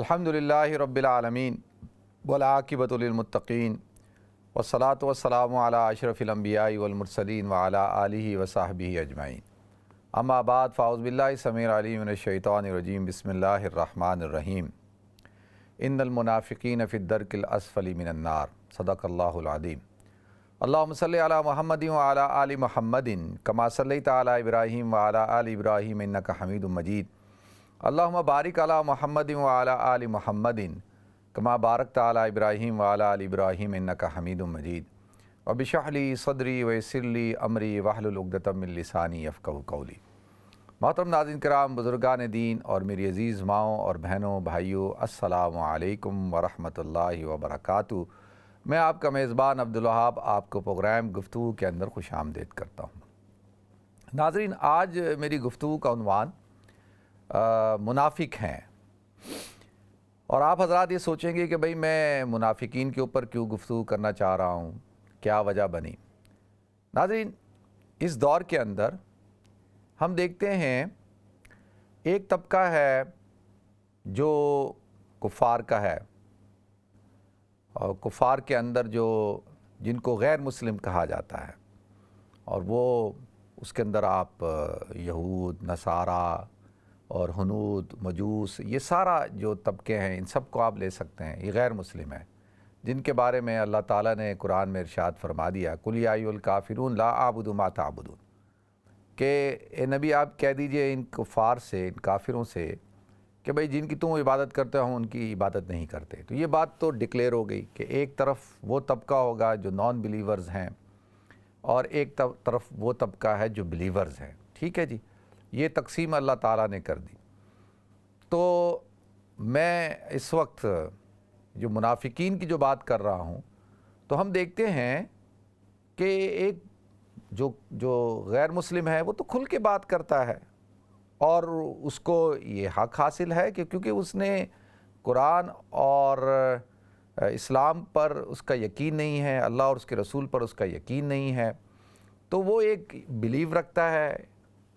الحمدللہ رب العالمین والعاقبۃ للمتقین والصلاۃ والسلام علی اشرف الانبیاء والمرسلین وعلی آلہ وصحبہ اجمعین، اما بعد فاعوذ باللہ السمیع العلیم من الشیطان الرجیم، بسم اللہ الرحمن الرحیم۔ ان المنافقین فی الدرک الاسفل من النار، صدق اللہ العظیم۔ اللہم صلی علی محمد وعلی آل محمد کما صلیت علی ابراہیم وعلی آل ابراہیم انک حمید مجید۔ اللہم بارک علی محمد وعلی آل محمد کما بارکت علی ابراہیم وعلی آل ابراہیم انک حمید مجید۔ رب اشرح لی صدری ویسر لی امری واحلل عقدۃ من لسانی یفقہوا قولی۔ محترم ناظرین کرام، بزرگان دین اور میری عزیز ماؤں اور بہنوں بھائیوں، السلام علیکم ورحمۃ اللہ وبرکاتہ۔ میں آپ کا میزبان عبدالوہاب آپ کو پروگرام گفتگو کے اندر خوش آمدید کرتا ہوں۔ ناظرین، آج میری گفتگو کا عنوان منافق ہیں، اور آپ حضرات یہ سوچیں گے کہ بھئی میں منافقین کے اوپر کیوں گفتگو کرنا چاہ رہا ہوں، کیا وجہ بنی۔ ناظرین، اس دور کے اندر ہم دیکھتے ہیں ایک طبقہ ہے جو کفار کا ہے، اور کفار کے اندر جن کو غیر مسلم کہا جاتا ہے، اور وہ اس کے اندر آپ یہود، نصارہ اور ہنود، مجوس، یہ سارا جو طبقے ہیں ان سب کو آپ لے سکتے ہیں، یہ غیر مسلم ہیں، جن کے بارے میں اللہ تعالیٰ نے قرآن میں ارشاد فرما دیا، قُلْ يَا أَيُّهَا الْكَافِرُونَ لَا أَعْبُدُ مَا تَعْبُدُونَ، کہ اے نبی آپ کہہ دیجئے ان کفار سے، ان کافروں سے کہ بھئی جن کی تم عبادت کرتے ہو ان کی عبادت نہیں کرتے۔ تو یہ بات تو ڈکلیئر ہو گئی کہ ایک طرف وہ طبقہ ہوگا جو نان بلیورز ہیں، اور ایک طرف وہ طبقہ ہے جو بلیورز ہیں۔ ٹھیک ہے جی، یہ تقسیم اللہ تعالیٰ نے کر دی۔ تو میں اس وقت جو منافقین کی جو بات کر رہا ہوں، تو ہم دیکھتے ہیں کہ ایک جو غیر مسلم ہے وہ تو کھل کے بات کرتا ہے، اور اس کو یہ حق حاصل ہے کہ کیونکہ اس نے قرآن اور اسلام پر اس کا یقین نہیں ہے، اللہ اور اس کے رسول پر اس کا یقین نہیں ہے، تو وہ ایک بلیو رکھتا ہے،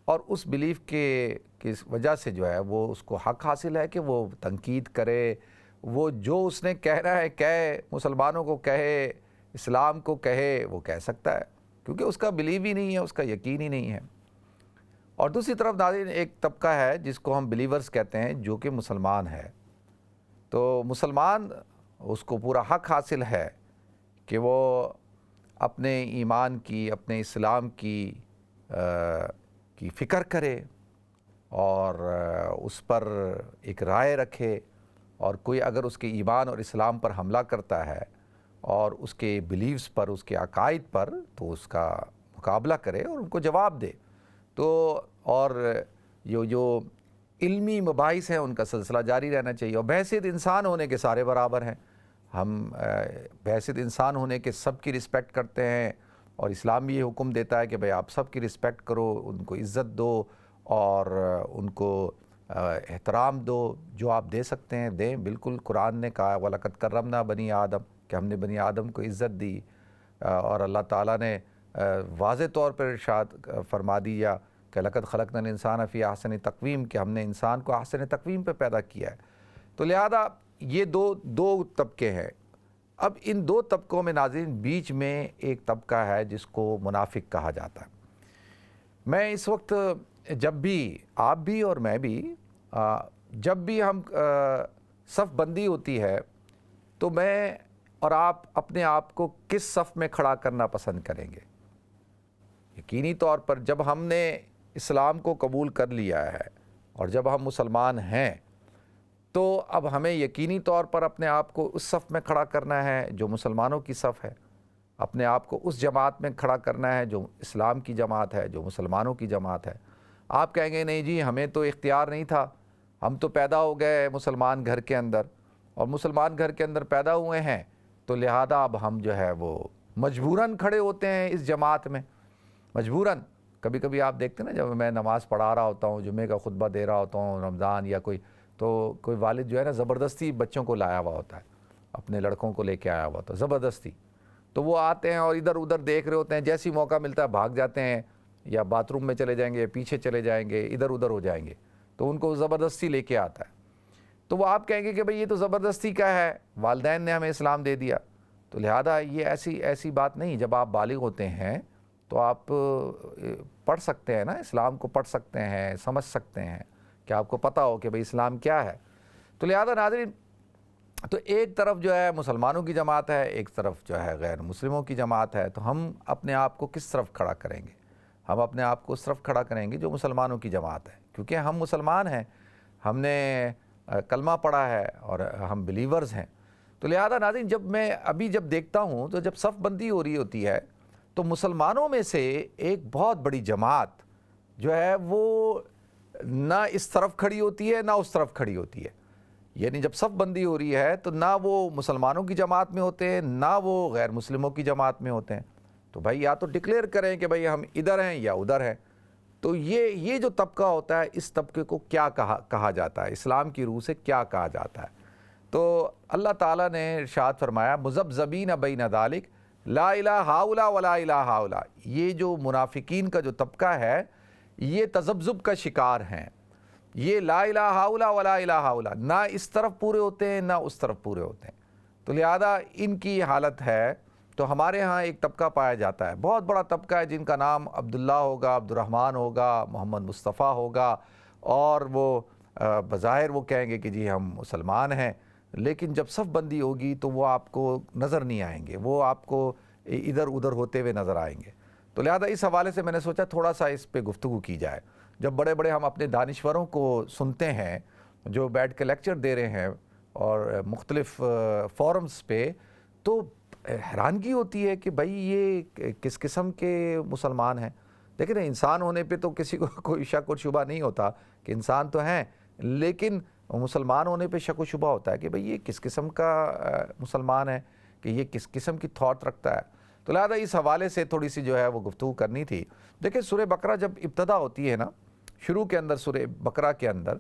اور اس بلیف کی وجہ سے جو ہے وہ اس کو حق حاصل ہے کہ وہ تنقید کرے، وہ جو اس نے کہنا ہے کہے، مسلمانوں کو کہے، اسلام کو کہے، وہ کہہ سکتا ہے، کیونکہ اس کا بلیو ہی نہیں ہے، اس کا یقین ہی نہیں ہے۔ اور دوسری طرف ناظرین ایک طبقہ ہے جس کو ہم بلیورز کہتے ہیں، جو کہ مسلمان ہے۔ تو مسلمان، اس کو پورا حق حاصل ہے کہ وہ اپنے ایمان کی، اپنے اسلام کی فکر کرے، اور اس پر ایک رائے رکھے، اور کوئی اگر اس کے ایمان اور اسلام پر حملہ کرتا ہے اور اس کے بلیوز پر، اس کے عقائد پر، تو اس کا مقابلہ کرے اور ان کو جواب دے۔ تو اور جو علمی مباحث ہیں ان کا سلسلہ جاری رہنا چاہیے، اور بحیثیت انسان ہونے کے سارے برابر ہیں، ہم بحیثیت انسان ہونے کے سب کی رسپیکٹ کرتے ہیں، اور اسلام بھی یہ حکم دیتا ہے کہ بھئی آپ سب کی رسپیکٹ کرو، ان کو عزت دو اور ان کو احترام دو، جو آپ دے سکتے ہیں دیں۔ بالکل قرآن نے کہا وَلَقَدْ كَرَّمْنَا بَنِي آدم، کہ ہم نے بنی آدم کو عزت دی، اور اللہ تعالیٰ نے واضح طور پر ارشاد فرما دیا کہ لَقَدْ خَلَقْنَا الْإِنسَانَ فِي أَحْسَنِ تَقْوِيمٍ، کہ ہم نے انسان کو احسن تقویم پہ پیدا کیا ہے۔ تو لہذا یہ دو طبقے ہیں۔ اب ان دو طبقوں میں ناظرین بیچ میں ایک طبقہ ہے جس کو منافق کہا جاتا ہے۔ میں اس وقت جب بھی آپ بھی اور میں بھی جب بھی ہم صف بندی ہوتی ہے، تو میں اور آپ اپنے آپ کو کس صف میں کھڑا کرنا پسند کریں گے؟ یقینی طور پر جب ہم نے اسلام کو قبول کر لیا ہے اور جب ہم مسلمان ہیں، تو اب ہمیں یقینی طور پر اپنے آپ کو اس صف میں کھڑا کرنا ہے جو مسلمانوں کی صف ہے، اپنے آپ کو اس جماعت میں کھڑا کرنا ہے جو اسلام کی جماعت ہے، جو مسلمانوں کی جماعت ہے۔ آپ کہیں گے نہیں جی ہمیں تو اختیار نہیں تھا، ہم تو پیدا ہو گئے مسلمان گھر کے اندر، اور مسلمان گھر کے اندر پیدا ہوئے ہیں، تو لہذا اب ہم جو ہے وہ مجبوراً کھڑے ہوتے ہیں اس جماعت میں، مجبوراً۔ کبھی کبھی آپ دیکھتے ہیں نا، جب میں نماز پڑھا رہا ہوتا ہوں، جمعے کا خطبہ دے رہا ہوتا ہوں، رمضان یا کوئی والد جو ہے نا زبردستی بچوں کو لایا ہوا ہوتا ہے، اپنے لڑکوں کو لے کے آیا ہوا ہوتا ہے زبردستی، تو وہ آتے ہیں اور ادھر ادھر دیکھ رہے ہوتے ہیں، جیسی موقع ملتا ہے بھاگ جاتے ہیں، یا باتھ روم میں چلے جائیں گے، پیچھے چلے جائیں گے، ادھر ادھر ہو جائیں گے، تو ان کو زبردستی لے کے آتا ہے۔ تو وہ آپ کہیں گے کہ بھئی یہ تو زبردستی کا ہے، والدین نے ہمیں اسلام دے دیا. تو لہذا یہ ایسی بات نہیں. جب آپ بالغ ہوتے ہیں تو آپ پڑھ سکتے ہیں نا، اسلام کو پڑھ سکتے ہیں، سمجھ سکتے ہیں کہ آپ کو پتہ ہو کہ بھئی اسلام کیا ہے. تو لہذا ناظرین، تو ایک طرف جو ہے مسلمانوں کی جماعت ہے، ایک طرف جو ہے غیر مسلموں کی جماعت ہے. تو ہم اپنے آپ کو کس طرف کھڑا کریں گے؟ ہم اپنے آپ کو اس طرف کھڑا کریں گے جو مسلمانوں کی جماعت ہے، کیونکہ ہم مسلمان ہیں، ہم نے کلمہ پڑھا ہے اور ہم بلیورز ہیں. تو لہذا ناظرین، جب دیکھتا ہوں تو جب صف بندی ہو رہی ہوتی ہے تو مسلمانوں میں سے ایک بہت بڑی جماعت جو ہے وہ نہ اس طرف کھڑی ہوتی ہے نہ اس طرف کھڑی ہوتی ہے. یعنی جب صف بندی ہو رہی ہے تو نہ وہ مسلمانوں کی جماعت میں ہوتے ہیں نہ وہ غیر مسلموں کی جماعت میں ہوتے ہیں. تو بھائی یا تو ڈکلیئر کریں کہ بھائی ہم ادھر ہیں یا ادھر ہیں. تو یہ جو طبقہ ہوتا ہے، اس طبقے کو کیا کہا جاتا ہے؟ اسلام کی روح سے کیا کہا جاتا ہے؟ تو اللہ تعالیٰ نے ارشاد فرمایا مذبذبین بین ذالک لا الہ ہؤلاء ولا الہ ہؤلاء. یہ جو منافقین کا جو طبقہ ہے یہ تذبذب کا شکار ہیں. یہ لا الہ ہؤلاء ولا الہ ہؤلاء، نہ اس طرف پورے ہوتے ہیں نہ اس طرف پورے ہوتے ہیں. تو لہذا ان کی حالت ہے. تو ہمارے ہاں ایک طبقہ پایا جاتا ہے، بہت بڑا طبقہ ہے، جن کا نام عبداللہ ہوگا، عبد الرحمن ہوگا، محمد مصطفیٰ ہوگا، اور وہ بظاہر وہ کہیں گے کہ جی ہم مسلمان ہیں، لیکن جب صف بندی ہوگی تو وہ آپ کو نظر نہیں آئیں گے، وہ آپ کو ادھر ادھر ہوتے ہوئے نظر آئیں گے. تو لہذا اس حوالے سے میں نے سوچا تھوڑا سا اس پہ گفتگو کی جائے. جب بڑے بڑے ہم اپنے دانشوروں کو سنتے ہیں جو بیٹھ کے لیکچر دے رہے ہیں اور مختلف فورمز پہ، تو حیرانگی ہوتی ہے کہ بھائی یہ کس قسم کے مسلمان ہیں. دیکھیں انسان ہونے پہ تو کسی کو کوئی شک اور شبہ نہیں ہوتا کہ انسان تو ہیں، لیکن مسلمان ہونے پہ شک و شبہ ہوتا ہے کہ بھئی یہ کس قسم کا مسلمان ہے، کہ یہ کس قسم کی تھاٹ رکھتا ہے. تو لہذا اس حوالے سے تھوڑی سی جو ہے وہ گفتگو کرنی تھی. دیکھیں سورہ بقرہ جب ابتدا ہوتی ہے نا، شروع کے اندر سورہ بقرہ کے اندر،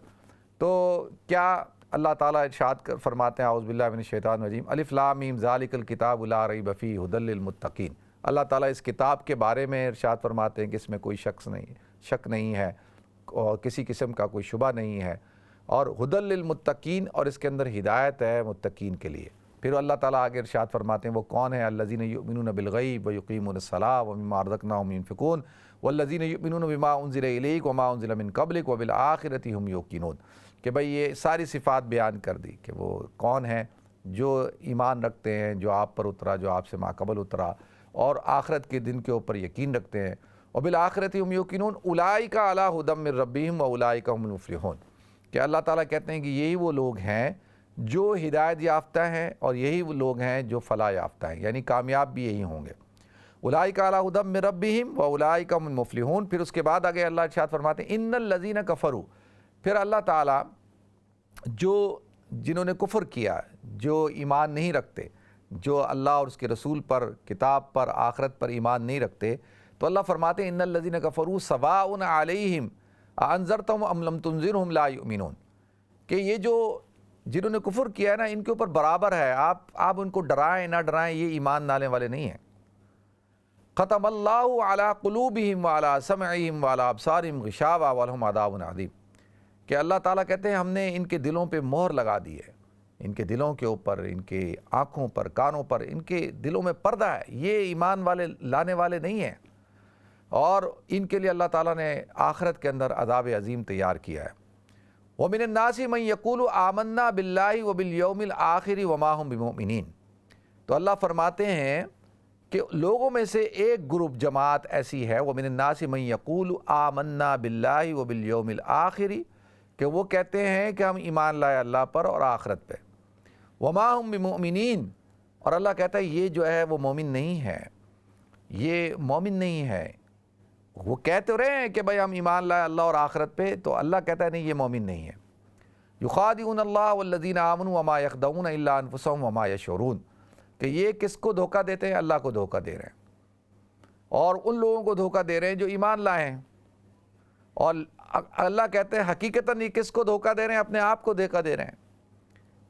تو کیا اللہ تعالیٰ ارشاد فرماتے ہیں اعوذ باللہ من الشیطان الرجیم الف لام میم ذالک الکتاب لا ریب فیہ ھدی للمتقین. اللہ تعالیٰ اس کتاب کے بارے میں ارشاد فرماتے ہیں کہ اس میں کوئی شک نہیں ہے اور کسی قسم کا کوئی شبہ نہیں ہے، اور ھدی للمتقین، اور اس کے اندر ہدایت ہے متقین کے لیے. پھر اللہ تعالیٰ آگے ارشاد فرماتے ہیں وہ کون ہیں؟ الذین یؤمنون بالغیب ویقیمون الصلاۃ ومما رزقناہم ینفقون والذین یؤمنون بما انزل الیک وما انزل من قبلک وبالآخرۃ ھم یوقنون. کہ بھئی یہ ساری صفات بیان کر دی کہ وہ کون ہیں جو ایمان رکھتے ہیں جو آپ پر اترا، جو آپ سے ماقبل اترا، اور آخرت کے دن کے اوپر یقین رکھتے ہیں. وبالآخرۃ ھم یوقنون اولئک علی ھدی من ربہم واولئک ھم المفلحون. کہ اللہ تعالیٰ کہتے ہیں کہ یہی وہ لوگ ہیں جو ہدایت یافتہ ہیں اور یہی وہ لوگ ہیں جو فلاح یافتہ ہیں، یعنی کامیاب بھی یہی ہوں گے. اولئک علی ھدی من ربہم واولئک ھم المفلحون. پھر اس کے بعد آگے اللہ ارشاد فرماتے ہیں ان الذین کفروا. پھر اللہ تعالیٰ جنہوں نے کفر کیا، جو ایمان نہیں رکھتے، جو اللہ اور اس کے رسول پر، کتاب پر، آخرت پر ایمان نہیں رکھتے، تو اللہ فرماتے ہیں ان الذین کفروا سواء علیہم اانذرتہم ام لم تنذرہم لا یؤمنون. کہ یہ جنہوں نے کفر کیا ہے نا، ان کے اوپر برابر ہے، آپ ان کو ڈرائیں نہ ڈرائیں، یہ ایمان لانے والے نہیں ہیں. ختم اللہ علی قلوبہم وعلی سمعہم وعلی ابصارہم غشاوہ ولہم عذاب عظیم. کہ اللہ تعالیٰ کہتے ہیں ہم نے ان کے دلوں پہ مہر لگا دی ہے، ان کے دلوں کے اوپر، ان کے آنکھوں پر، کانوں پر، ان کے دلوں میں پردہ ہے، یہ ایمان والے لانے والے نہیں ہیں، اور ان کے لیے اللہ تعالیٰ نے آخرت کے اندر عذاب عظیم تیار کیا ہے. وَمِنَ النَّاسِ مَن يَقُولُ آمَنَّا بِاللَّهِ وَبِالْيَوْمِ الْآخِرِ وَمَا هُمْ بِمُؤْمِنِينَ. تو اللہ فرماتے ہیں کہ لوگوں میں سے ایک گروپ جماعت ایسی ہے، وَمِنَ النَّاسِ مَن يَقُولُ آمَنَّا بِاللَّهِ وَبِالْيَوْمِ الْآخِرِ، کہ وہ کہتے ہیں کہ ہم ایمان لائے اللہ پر اور آخرت پہ. وَمَا هُمْ بِمُؤْمِنِينَ، اور اللہ کہتا ہے یہ جو ہے وہ مومن نہیں ہے، یہ مومن نہیں ہے. وہ کہتے رہے ہیں کہ بھئی ہم ایمان لائے اللہ اور آخرت پہ، تو اللہ کہتا ہے نہیں یہ مومن نہیں ہے. یخادعون اللہ والذین آمنوا وما یخدعون الا انفسهم وما یشعرون. کہ یہ کس کو دھوکہ دیتے ہیں؟ اللہ کو دھوکہ دے رہے ہیں، اور ان لوگوں کو دھوکہ دے رہے ہیں جو ایمان لائے ہیں. اور اللہ کہتے ہیں حقیقتاً یہ کس کو دھوکہ دے رہے ہیں؟ اپنے آپ کو دھوکہ دے رہے ہیں.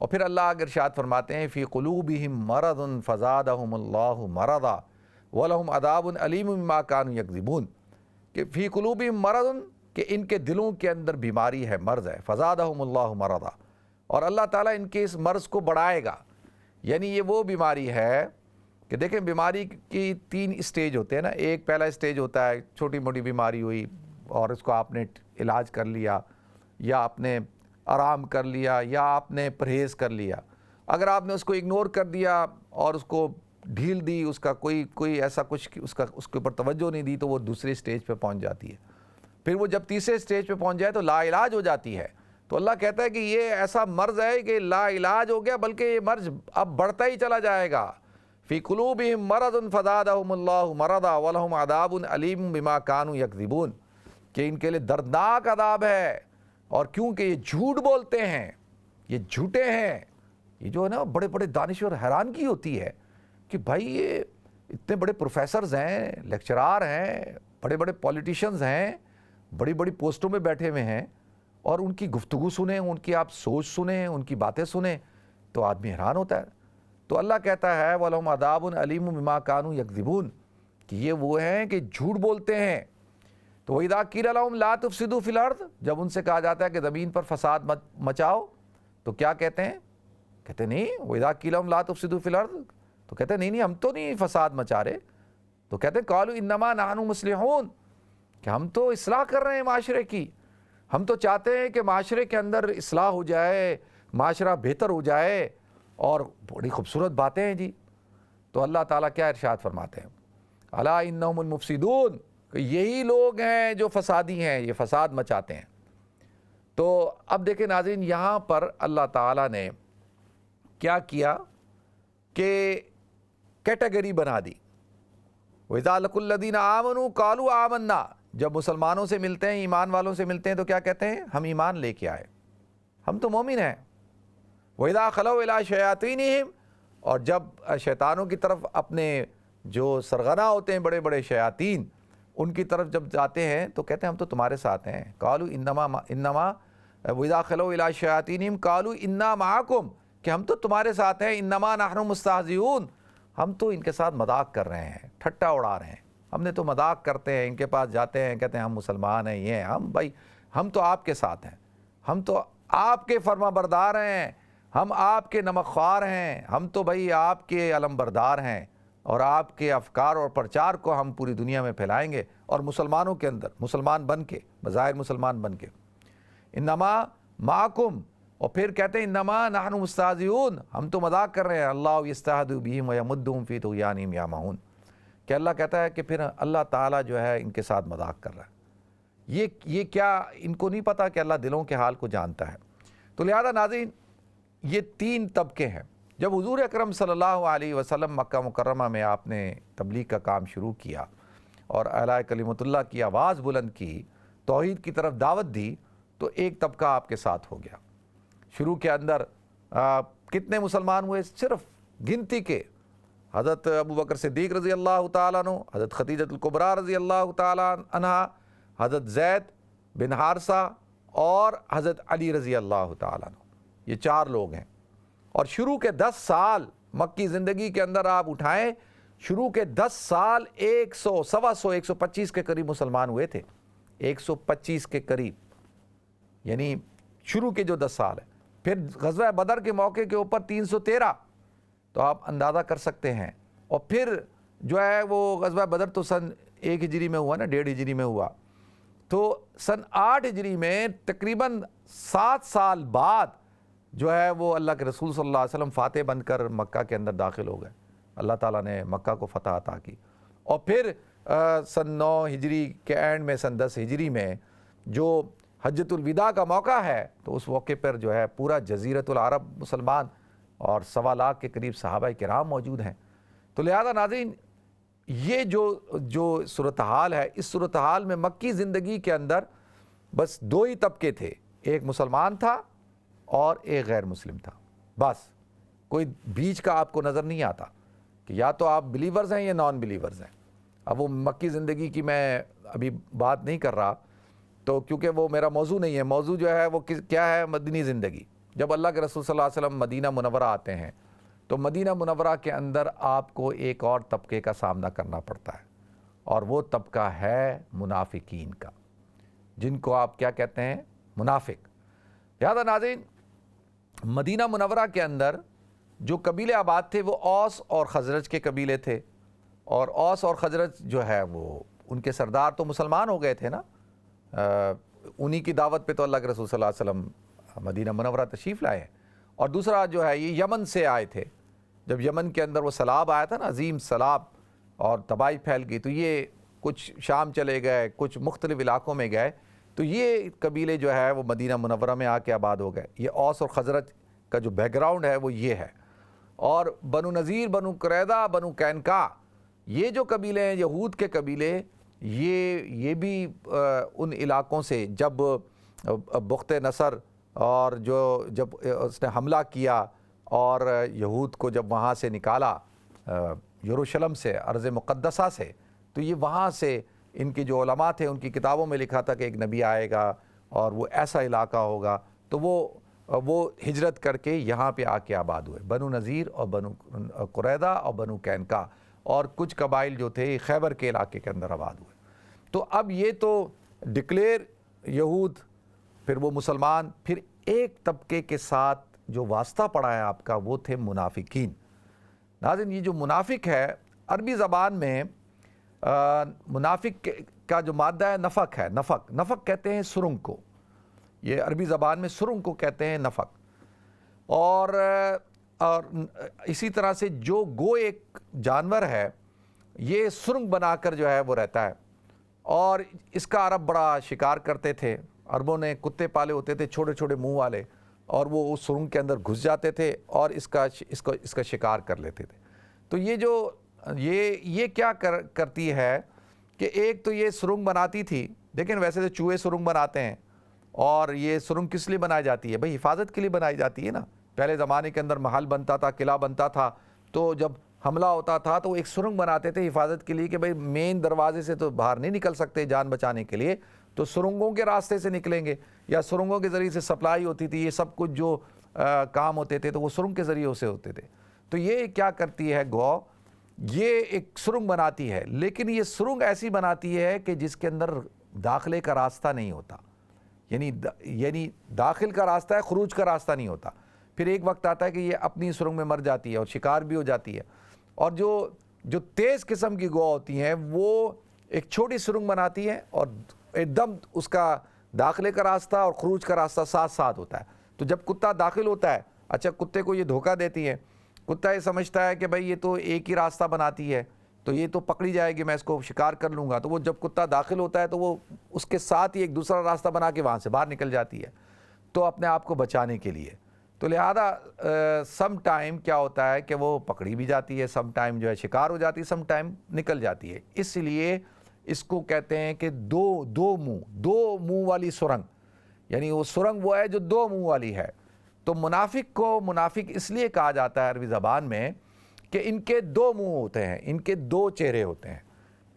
اور پھر اللہ اگر ارشاد فرماتے ہیں فی قلوبہم مرض فزادہم اللہ مرضا ولہم عذاب علیم بما کانوا یکذبون. کہ فی قلوبہم مرض، کہ ان کے دلوں کے اندر بیماری ہے، مرض ہے، فزادہم اللہ مرضا، اور اللہ تعالیٰ ان کے اس مرض کو بڑھائے گا۔ یعنی یہ وہ بیماری ہے کہ دیکھیں بیماری کی 3 اسٹیج ہوتے ہیں نا۔ ایک پہلا اسٹیج ہوتا ہے چھوٹی موٹی بیماری ہوئی اور اس کو آپ نے علاج کر لیا، یا آپ نے آرام کر لیا، یا آپ نے پرہیز کر لیا۔ اگر آپ نے اس کو اگنور کر دیا اور اس کو ڈھیل دی، اس کا کوئی ایسا کچھ اس کے اوپر توجہ نہیں دی، تو وہ دوسرے اسٹیج پہ پہنچ جاتی ہے۔ پھر وہ جب تیسرے اسٹیج پہ پہنچ جائے تو لا علاج ہو جاتی ہے۔ تو اللہ کہتا ہے کہ یہ ایسا مرض ہے کہ لا علاج ہو گیا، بلکہ یہ مرض اب بڑھتا ہی چلا جائے گا۔ فی قلوبہم مرض فزادہم اللہ مرضا ولہم عذاب علیم بما کانوا یکذبون، کہ ان کے لیے دردناک عذاب ہے، اور کیونکہ یہ جھوٹ بولتے ہیں، یہ جھوٹے ہیں۔ یہ جو ہے نا بڑے بڑے دانشور حیرانگی ہوتی ہے کہ بھائی یہ اتنے بڑے پروفیسرز ہیں، لیکچرار ہیں، بڑے بڑے پولیٹیشنز ہیں، بڑی بڑی پوسٹوں میں بیٹھے ہوئے ہیں، اور ان کی گفتگو سنیں، ان کی آپ سوچ سنیں، ان کی باتیں سنیں تو آدمی حیران ہوتا ہے۔ تو اللہ کہتا ہے وَلَهُمْ عَذَابٌ عَلِيمٌ بِمَا كَانُوا يَكْذِبُونَ، کہ یہ وہ ہیں کہ جھوٹ بولتے ہیں۔ تو وَإِذَا قِيلَ لَهُمْ لَا تُفْسِدُوا فِي الْأَرْضِ، جب ان سے کہا جاتا ہے کہ زمین پر فساد مت مچاؤ، تو کیا کہتے ہیں؟ کہتے ہیں نہیں، وَإِذَا قِيلَ لَهُمْ لَا تُفْسِدُوا فِي الْأَرْضِ، تو کہتے ہیں نہیں ہم تو نہیں فساد مچا رہے۔ تو کہتے ہیں قَالُوا إِنَّمَا نَحْنُ مُصْلِحُونَ، کہ ہم تو اصلاح کر رہے ہیں معاشرے کی، ہم تو چاہتے ہیں کہ معاشرے کے اندر اصلاح ہو جائے، معاشرہ بہتر ہو جائے، اور بڑی خوبصورت باتیں ہیں جی۔ تو اللہ تعالیٰ کیا ارشاد فرماتے ہیں؟ الا انہم المفسدون، کہ یہی لوگ ہیں جو فسادی ہیں، یہ فساد مچاتے ہیں۔ تو اب دیکھیں ناظرین، یہاں پر اللہ تعالیٰ نے کیا کیا کہ کیٹیگری بنا دی۔ وَإِذَا لَقُوا الَّذِينَ آمَنُوا قَالُوا آمَنَّا، جب مسلمانوں سے ملتے ہیں، ایمان والوں سے ملتے ہیں، تو کیا کہتے ہیں؟ ہم ایمان لے کے آئے، ہم تو مومن ہیں۔ وَإِذَا خَلَوْا إِلَىٰ شَيَاطِينِهِمْ، اور جب شیطانوں کی طرف اپنے جو سرغنا ہوتے ہیں بڑے بڑے شیاطین، ان کی طرف جب جاتے ہیں تو کہتے ہیں ہم تو تمہارے ساتھ ہیں۔ قالوا انما وَإِذَا خَلَوْا إِلَىٰ شَيَاطِينِهِمْ قَالُوا إِنَّا مَعَكُمْ، کہ ہم تو تمہارے ساتھ ہیں۔ انما نحن مستہزئون، ہم تو ان کے ساتھ مذاق کر رہے ہیں، ٹھٹا اڑا رہے ہیں، ہم نے تو مذاق کرتے ہیں، ان کے پاس جاتے ہیں، کہتے ہیں ہم مسلمان ہیں، یہ ہیں ہم، بھائی ہم تو آپ کے ساتھ ہیں، ہم تو آپ کے فرما بردار ہیں، ہم آپ کے نمک خوار ہیں، ہم تو بھائی آپ کے علم بردار ہیں، اور آپ کے افکار اور پرچار کو ہم پوری دنیا میں پھیلائیں گے، اور مسلمانوں کے اندر مسلمان بن کے، بظاہر مسلمان بن کے۔ انما معکم، اور پھر کہتے ہیں انما نحن مستہزئون، ہم تو مذاق کر رہے ہیں۔ اللہ یستہزئ بہم ویمدہم فی طغیانہم یعمہون، کہ اللہ کہتا ہے کہ پھر اللہ تعالیٰ جو ہے ان کے ساتھ مذاق کر رہا ہے۔ یہ کیا ان کو نہیں پتا کہ اللہ دلوں کے حال کو جانتا ہے؟ تو لہذا ناظرین، یہ 3 طبقے ہیں۔ جب حضور اکرم صلی اللہ علیہ وسلم مکہ مکرمہ میں آپ نے تبلیغ کا کام شروع کیا اور اعلیٰ کلمت اللہ کی آواز بلند کی، توحید کی طرف دعوت دی، تو ایک طبقہ آپ کے ساتھ ہو گیا۔ شروع کے اندر کتنے مسلمان ہوئے؟ صرف گنتی کے، حضرت ابو بکر صدیق رضی اللہ تعالیٰ عنہ، حضرت خدیجہ الکبریٰ رضی اللہ تعالیٰ عنہا، حضرت زید بن حارثہ، اور حضرت علی رضی اللہ تعالیٰ عنہ، یہ 4 لوگ ہیں۔ اور شروع کے 10 سال مکی زندگی کے اندر آپ اٹھائیں، شروع کے 10 سال 100 سوا 100 125 کے قریب مسلمان ہوئے تھے، 125 کے قریب، یعنی شروع کے جو 10 سال ہیں۔ پھر غزوہ بدر کے موقع کے اوپر 313، تو آپ اندازہ کر سکتے ہیں۔ اور پھر جو ہے وہ غزوہ بدر تو سن 1 ہجری میں ہوا نا، 1.5 ہجری میں ہوا، تو سن 8 ہجری میں تقریباً 7 سال بعد جو ہے وہ اللہ کے رسول صلی اللہ علیہ وسلم فاتح بن کر مکہ کے اندر داخل ہو گئے، اللہ تعالیٰ نے مکہ کو فتح عطا کی۔ اور پھر سن 9 ہجری کے اینڈ میں، سن 10 ہجری میں جو حجۃ الوداع کا موقع ہے، تو اس موقع پر جو ہے پورا جزیرۃ العرب مسلمان، اور 1.25 لاکھ کے قریب صحابہ کرام موجود ہیں۔ تو لہذا ناظرین، یہ جو صورتحال ہے، اس صورتحال میں مکی زندگی کے اندر بس 2 ہی طبقے تھے، ایک مسلمان تھا اور ایک غیر مسلم تھا، بس کوئی بیچ کا آپ کو نظر نہیں آتا کہ یا تو آپ بلیورز ہیں یا نان بلیورز ہیں۔ اب وہ مکی زندگی کی میں ابھی بات نہیں کر رہا، تو کیونکہ وہ میرا موضوع نہیں ہے، موضوع جو ہے وہ کیا ہے؟ مدنی زندگی۔ جب اللہ کے رسول صلی اللہ علیہ وسلم مدینہ منورہ آتے ہیں، تو مدینہ منورہ کے اندر آپ کو ایک اور طبقے کا سامنا کرنا پڑتا ہے، اور وہ طبقہ ہے منافقین کا، جن کو آپ کیا کہتے ہیں؟ منافق۔ لہذا ناظرین، مدینہ منورہ کے اندر جو قبیلے آباد تھے وہ اوس اور خزرج کے قبیلے تھے، اور اوس اور خزرج جو ہے وہ ان کے سردار تو مسلمان ہو گئے تھے نا، انہی کی دعوت پہ تو اللہ کے رسول صلی اللہ علیہ وسلم مدینہ منورہ تشریف لائے ہیں۔ اور دوسرا جو ہے یہ یمن سے آئے تھے، جب یمن کے اندر وہ سیلاب آیا تھا نا، عظیم سیلاب، اور تباہی پھیل گئی، تو یہ کچھ شام چلے گئے، کچھ مختلف علاقوں میں گئے، تو یہ قبیلے جو ہے وہ مدینہ منورہ میں آ کے آباد ہو گئے۔ یہ اوس اور خزرج کا جو بیک گراؤنڈ ہے وہ یہ ہے۔ اور بنو نذیر، بنو قریظہ، بنو قینقاع، یہ جو قبیلے ہیں یہود کے قبیلے، یہ بھی ان علاقوں سے جب بخت نصر اور جب اس نے حملہ کیا اور یہود کو جب وہاں سے نکالا یروشلم سے، ارض مقدسہ سے، تو یہ وہاں سے ان کے جو علماء تھے ان کی کتابوں میں لکھا تھا کہ ایک نبی آئے گا اور وہ ایسا علاقہ ہوگا، تو وہ ہجرت کر کے یہاں پہ آ کے آباد ہوئے، بنو نذیر اور بنو قریظہ اور بنو قینقاع، اور کچھ قبائل جو تھے خیبر کے علاقے کے اندر آباد ہوئے۔ تو اب یہ تو ڈکلیئر یہود، پھر وہ مسلمان، پھر ایک طبقے کے ساتھ جو واسطہ پڑا ہے آپ کا وہ تھے منافقین۔ ناظرین، یہ جو منافق ہے عربی زبان میں منافق کا جو مادہ ہے نفق ہے، نفق کہتے ہیں سرنگ کو، یہ عربی زبان میں سرنگ کو کہتے ہیں نفق۔ اور اسی طرح سے جو گو ایک جانور ہے یہ سرنگ بنا کر جو ہے وہ رہتا ہے، اور اس کا عرب بڑا شکار کرتے تھے۔ عربوں نے کتے پالے ہوتے تھے چھوٹے چھوٹے منہ والے، اور وہ اس سرنگ کے اندر گھس جاتے تھے اور اس کا شکار کر لیتے تھے۔ تو یہ کیا کرتی ہے کہ ایک تو یہ سرنگ بناتی تھی، لیکن ویسے تو چوہے سرنگ بناتے ہیں، اور یہ سرنگ کس لیے بنائی جاتی ہے؟ بھئی حفاظت کے لیے بنائی جاتی ہے نا۔ پہلے زمانے کے اندر محل بنتا تھا، قلعہ بنتا تھا، تو جب حملہ ہوتا تھا تو وہ ایک سرنگ بناتے تھے حفاظت کے لیے کہ بھئی مین دروازے سے تو باہر نہیں نکل سکتے جان بچانے کے لیے، تو سرنگوں کے راستے سے نکلیں گے، یا سرنگوں کے ذریعے سے سپلائی ہوتی تھی، یہ سب کچھ جو کام ہوتے تھے تو وہ سرنگ کے ذریعے سے ہوتے تھے۔ تو یہ کیا کرتی ہے گو، یہ ایک سرنگ بناتی ہے، لیکن یہ سرنگ ایسی بناتی ہے کہ جس کے اندر داخلے کا راستہ نہیں ہوتا، یعنی داخل کا راستہ ہے، خروج کا راستہ نہیں ہوتا۔ پھر ایک وقت آتا ہے کہ یہ اپنی سرنگ میں مر جاتی ہے اور شکار بھی ہو جاتی ہے۔ اور جو تیز قسم کی گو ہوتی ہیں وہ ایک چھوٹی سرنگ بناتی ہے اور ایک دم اس کا داخلے کا راستہ اور خروج کا راستہ ساتھ ساتھ ہوتا ہے۔ تو جب کتا داخل ہوتا ہے، اچھا کتے کو یہ دھوکہ دیتی ہے، کتا یہ سمجھتا ہے کہ بھئی یہ تو ایک ہی راستہ بناتی ہے، تو یہ تو پکڑی جائے گی، میں اس کو شکار کر لوں گا، تو وہ جب کتا داخل ہوتا ہے تو وہ اس کے ساتھ ہی ایک دوسرا راستہ بنا کے وہاں سے باہر نکل جاتی ہے، تو اپنے آپ کو بچانے کے لیے۔ تو لہذا سم ٹائم کیا ہوتا ہے کہ وہ پکڑی بھی جاتی ہے، سم ٹائم جو ہے شکار ہو جاتی ہے، سم ٹائم نکل جاتی ہے۔ اس لیے اس کو کہتے ہیں کہ دو منہ والی سرنگ، یعنی وہ سرنگ وہ ہے جو دو منہ والی ہے۔ تو منافق کو منافق اس لیے کہا جاتا ہے عربی زبان میں کہ ان کے دو منہ ہوتے ہیں، ان کے دو چہرے ہوتے ہیں،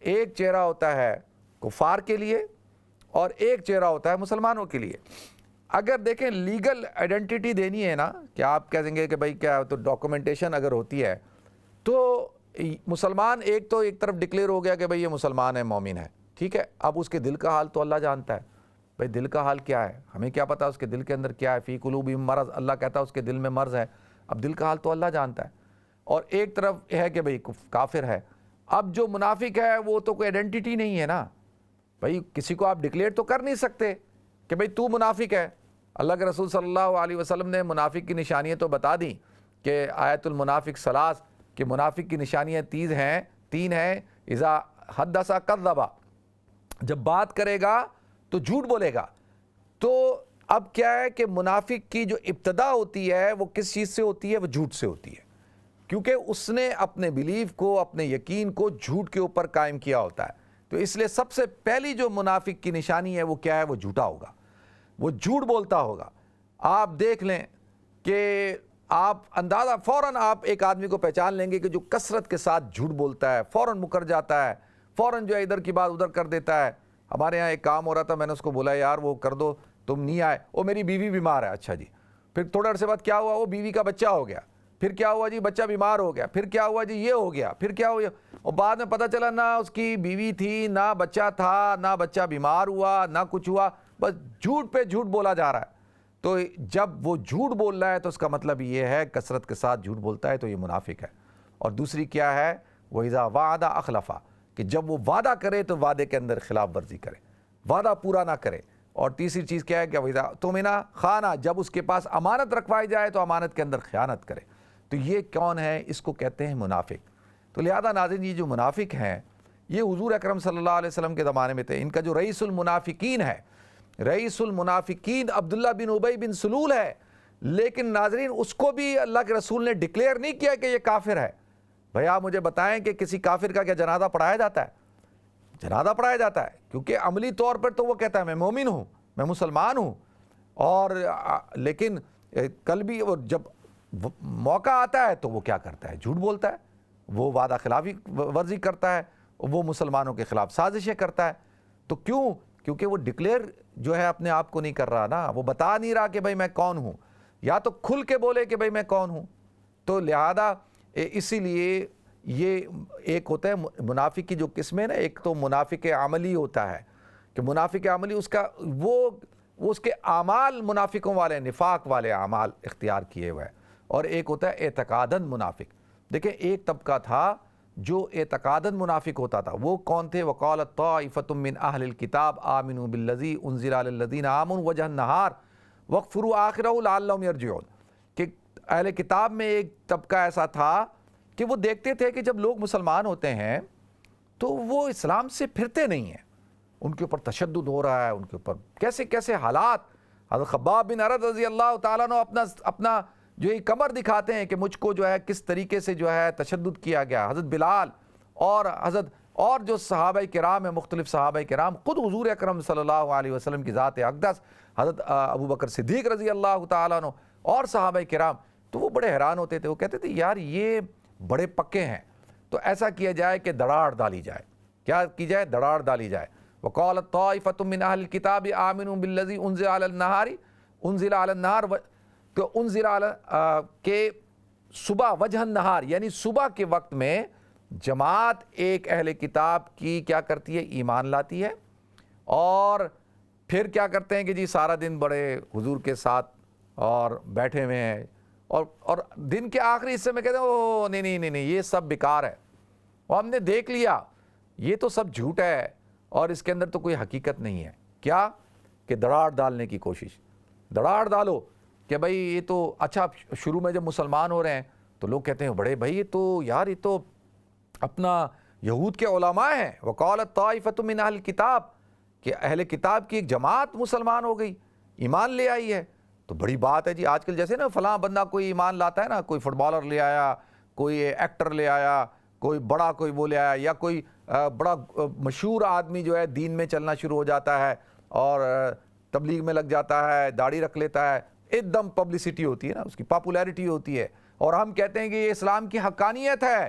ایک چہرہ ہوتا ہے کفار کے لیے اور ایک چہرہ ہوتا ہے مسلمانوں کے لیے۔ اگر دیکھیں لیگل آئیڈینٹی دینی ہے نا، کہ آپ کہیں گے کہ بھئی کیا تو ڈاکومنٹیشن اگر ہوتی ہے تو مسلمان ایک طرف ڈکلیئر ہو گیا کہ بھئی یہ مسلمان ہے، مومن ہے، ٹھیک ہے۔ اب اس کے دل کا حال تو اللہ جانتا ہے، بھئی دل کا حال کیا ہے، ہمیں کیا پتا اس کے دل کے اندر کیا ہے، فی قلوبہم مرض، اللہ کہتا ہے اس کے دل میں مرض ہے، اب دل کا حال تو اللہ جانتا ہے۔ اور ایک طرف ہے کہ بھئی کافر ہے۔ اب جو منافق ہے وہ تو کوئی آئیڈینٹی نہیں ہے نا، بھئی کسی کو آپ ڈکلیئر تو کر نہیں سکتے کہ بھئی تو منافق ہے۔ اللہ کے رسول صلی اللہ علیہ وسلم نے منافق کی نشانیاں تو بتا دیں کہ آیت المنافق ثلاث، کہ منافق کی نشانیاں تین ہیں، اذا حدث کذب، جب بات کرے گا تو جھوٹ بولے گا۔ تو اب کیا ہے کہ منافق کی جو ابتدا ہوتی ہے وہ کس چیز سے ہوتی ہے؟ وہ جھوٹ سے ہوتی ہے، کیونکہ اس نے اپنے بیلیف کو، اپنے یقین کو جھوٹ کے اوپر قائم کیا ہوتا ہے۔ تو اس لیے سب سے پہلی جو منافق کی نشانی ہے وہ کیا ہے؟ وہ جھوٹا ہوگا، وہ جھوٹ بولتا ہوگا۔ آپ دیکھ لیں کہ آپ اندازہ فوراً آپ ایک آدمی کو پہچان لیں گے کہ جو کثرت کے ساتھ جھوٹ بولتا ہے، فوراً مکر جاتا ہے، فوراً جو ہے ادھر کی بات ادھر کر دیتا ہے۔ ہمارے یہاں ایک کام ہو رہا تھا، میں نے اس کو بولا یار وہ کر دو، تم نہیں آئے، وہ میری بیوی بیمار ہے، اچھا جی۔ پھر تھوڑے عرصے بعد کیا ہوا؟ وہ بیوی کا بچہ ہو گیا، پھر کیا ہوا جی؟ بچہ بیمار ہو گیا، پھر کیا ہوا جی؟ یہ ہو گیا، پھر کیا ہوا؟ اور بعد میں پتہ چلا نہ اس کی بیوی تھی، نہ بچہ تھا، نہ بچہ بیمار ہوا، نہ کچھ ہوا، بس جھوٹ پہ جھوٹ بولا جا رہا ہے۔ تو جب وہ جھوٹ بول رہا ہے تو اس کا مطلب یہ ہے کثرت کے ساتھ جھوٹ بولتا ہے تو یہ منافق ہے۔ اور دوسری کیا ہے؟ وَإِذَا وَعَدَ أَخْلَفَ، کہ جب وہ وعدہ کرے تو وعدے کے اندر خلاف ورزی کرے، وعدہ پورا نہ کرے۔ اور تیسری چیز کیا ہے کہ وَإِذَا اؤْتُمِنَ خَانَ، جب اس کے پاس امانت رکھوائی جائے تو امانت کے اندر خیانت کرے۔ تو یہ کون ہے؟ اس کو کہتے ہیں منافق۔ تو لہذا ناظرین یہ جو منافق ہیں یہ حضور اکرم صلی اللہ علیہ وسلم کے زمانے میں تھے۔ ان کا جو رئیس المنافقین ہے، رئیس المنافقین عبداللہ بن ابی بن سلول ہے، لیکن ناظرین اس کو بھی اللہ کے رسول نے ڈکلیئر نہیں کیا کہ یہ کافر ہے۔ بھئی آپ مجھے بتائیں کہ کسی کافر کا کیا جنازہ پڑھایا جاتا ہے؟ جنازہ پڑھایا جاتا ہے، کیونکہ عملی طور پر تو وہ کہتا ہے میں مومن ہوں، میں مسلمان ہوں، اور لیکن کل بھی جب موقع آتا ہے تو وہ کیا کرتا ہے؟ جھوٹ بولتا ہے، وہ وعدہ خلافی ورزی کرتا ہے، وہ مسلمانوں کے خلاف سازشیں کرتا ہے۔ تو کیوں؟ کیونکہ وہ ڈکلیئر جو ہے اپنے آپ کو نہیں کر رہا نا، وہ بتا نہیں رہا کہ بھئی میں کون ہوں، یا تو کھل کے بولے کہ بھئی میں کون ہوں۔ تو لہذا اسی لیے یہ ایک ہوتا ہے منافق کی جو قسمیں نا، ایک تو منافق عملی ہوتا ہے کہ منافق عملی اس کا وہ اس کے اعمال منافقوں والے، نفاق والے اعمال اختیار کیے ہوئے، اور ایک ہوتا ہے اعتقاداً منافق۔ دیکھیں ایک طبقہ تھا جو اعتقاداً منافق ہوتا تھا، وہ کون تھے؟ وَقَالَتْ طَائِفَةٌ مِّنْ أَهْلِ الْكِتَابِ آمِنُوا بِالَّذِي أُنزِلَ عَلَى الَّذِينَ آمَنُوا وَجْهَ النَّهَارِ وَاكْفُرُوا آخِرَهُ لَعَلَّهُمْ يَرْجِعُونَ، کہ اہل کتاب میں ایک طبقہ ایسا تھا کہ وہ دیکھتے تھے کہ جب لوگ مسلمان ہوتے ہیں تو وہ اسلام سے پھرتے نہیں ہیں، ان کے اوپر تشدد ہو رہا ہے، ان کے اوپر کیسے کیسے حالات۔ حضرت خباب بن ارد رضی اللہ تعالیٰ عنہ اپنا جو یہ کمر دکھاتے ہیں کہ مجھ کو جو ہے کس طریقے سے جو ہے تشدد کیا گیا۔ حضرت بلال اور جو صحابہ کرام ہیں، مختلف صحابہ کرام، خود حضور اکرم صلی اللہ علیہ وسلم کی ذات اقدس حضرت ابو بکر صدیق رضی اللہ تعالیٰ عنہ اور صحابہ کرام، تو وہ بڑے حیران ہوتے تھے، وہ کہتے تھے یار یہ بڑے پکے ہیں، تو ایسا کیا جائے کہ دڑاڑ ڈالی جائے۔ کیا کی جائے؟ دڑاڑ ڈالی جائے۔ وَقَالَتْ طَائِفَةٌ مِّنْ أَهْلِ الْكِتَابِ آمِنُوا بِالَّذِي أُنزِلَ عَلَى النَّهَارِ تو انزل کہ صبح وجہ النہار، یعنی صبح کے وقت میں جماعت ایک اہل کتاب کی کیا کرتی ہے؟ ایمان لاتی ہے، اور پھر کیا کرتے ہیں کہ جی سارا دن بڑے حضور کے ساتھ اور بیٹھے ہوئے ہیں، اور دن کے آخری حصے میں کہتے ہیں او نہیں یہ سب بیکار ہے، اور ہم نے دیکھ لیا یہ تو سب جھوٹ ہے اور اس کے اندر تو کوئی حقیقت نہیں ہے۔ کیا کہ دڑاڑ ڈالنے کی کوشش، دڑاڑ ڈالو کہ بھئی یہ تو اچھا شروع میں جب مسلمان ہو رہے ہیں تو لوگ کہتے ہیں بڑے بھائی یہ تو یار یہ تو اپنا یہود کے علماء ہیں۔ وقالت طائفۃ من اہل الکتاب، کہ اہل کتاب کی ایک جماعت مسلمان ہو گئی، ایمان لے آئی ہے، تو بڑی بات ہے جی۔ آج کل جیسے نا فلاں بندہ کوئی ایمان لاتا ہے نا، کوئی فٹ بالر لے آیا، کوئی ایکٹر لے آیا، کوئی بڑا کوئی وہ لے آیا، یا کوئی بڑا مشہور آدمی جو ہے دین میں چلنا شروع ہو جاتا ہے اور تبلیغ میں لگ جاتا ہے، داڑھی رکھ لیتا ہے، ایک دم پبلسٹی ہوتی ہے نا، اس کی پاپولیرٹی ہوتی ہے، اور ہم کہتے ہیں کہ یہ اسلام کی حقانیت ہے۔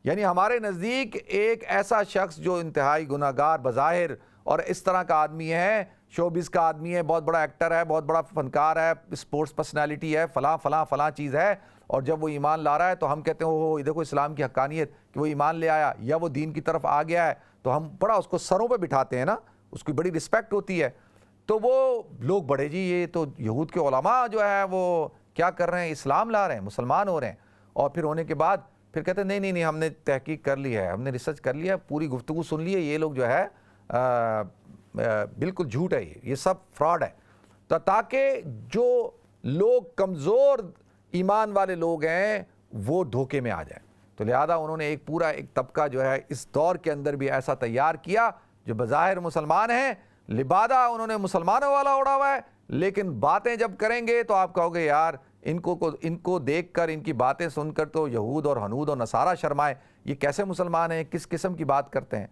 یعنی ہمارے نزدیک ایک ایسا شخص جو انتہائی گناہگار بظاہر اور اس طرح کا آدمی ہے، شوبز کا آدمی ہے، بہت بڑا ایکٹر ہے، بہت بڑا فنکار ہے، اسپورٹس پرسنالٹی ہے، فلاں چیز ہے، اور جب وہ ایمان لا رہا ہے تو ہم کہتے ہیں اوہ دیکھو اسلام کی حقانیت کہ وہ ایمان لے آیا یا وہ دین کی طرف آ گیا ہے، تو ہم بڑا اس کو سروں پہ بٹھاتے ہیں نا، اس کی بڑی رسپیکٹ ہوتی ہے۔ تو وہ لوگ بڑے جی یہ تو یہود کے علماء جو ہے وہ کیا کر رہے ہیں؟ اسلام لا رہے ہیں، مسلمان ہو رہے ہیں، اور پھر ہونے کے بعد پھر کہتے ہیں نہیں ہم نے تحقیق کر لی ہے، ہم نے ریسرچ کر لیا، پوری گفتگو سن لی ہے، یہ لوگ جو ہے بالکل جھوٹ ہے، یہ سب فراڈ ہے۔ تو تاکہ جو لوگ کمزور ایمان والے لوگ ہیں وہ دھوکے میں آ جائیں، تو لہذا انہوں نے ایک پورا ایک طبقہ جو ہے اس دور کے اندر بھی ایسا تیار کیا جو بظاہر مسلمان ہیں، لبادہ انہوں نے مسلمانوں والا اڑا ہوا ہے، لیکن باتیں جب کریں گے تو آپ کہو گے یار ان کو دیکھ کر، ان کی باتیں سن کر تو یہود اور ہنود اور نصارہ شرمائے، یہ کیسے مسلمان ہیں، کس قسم کی بات کرتے ہیں۔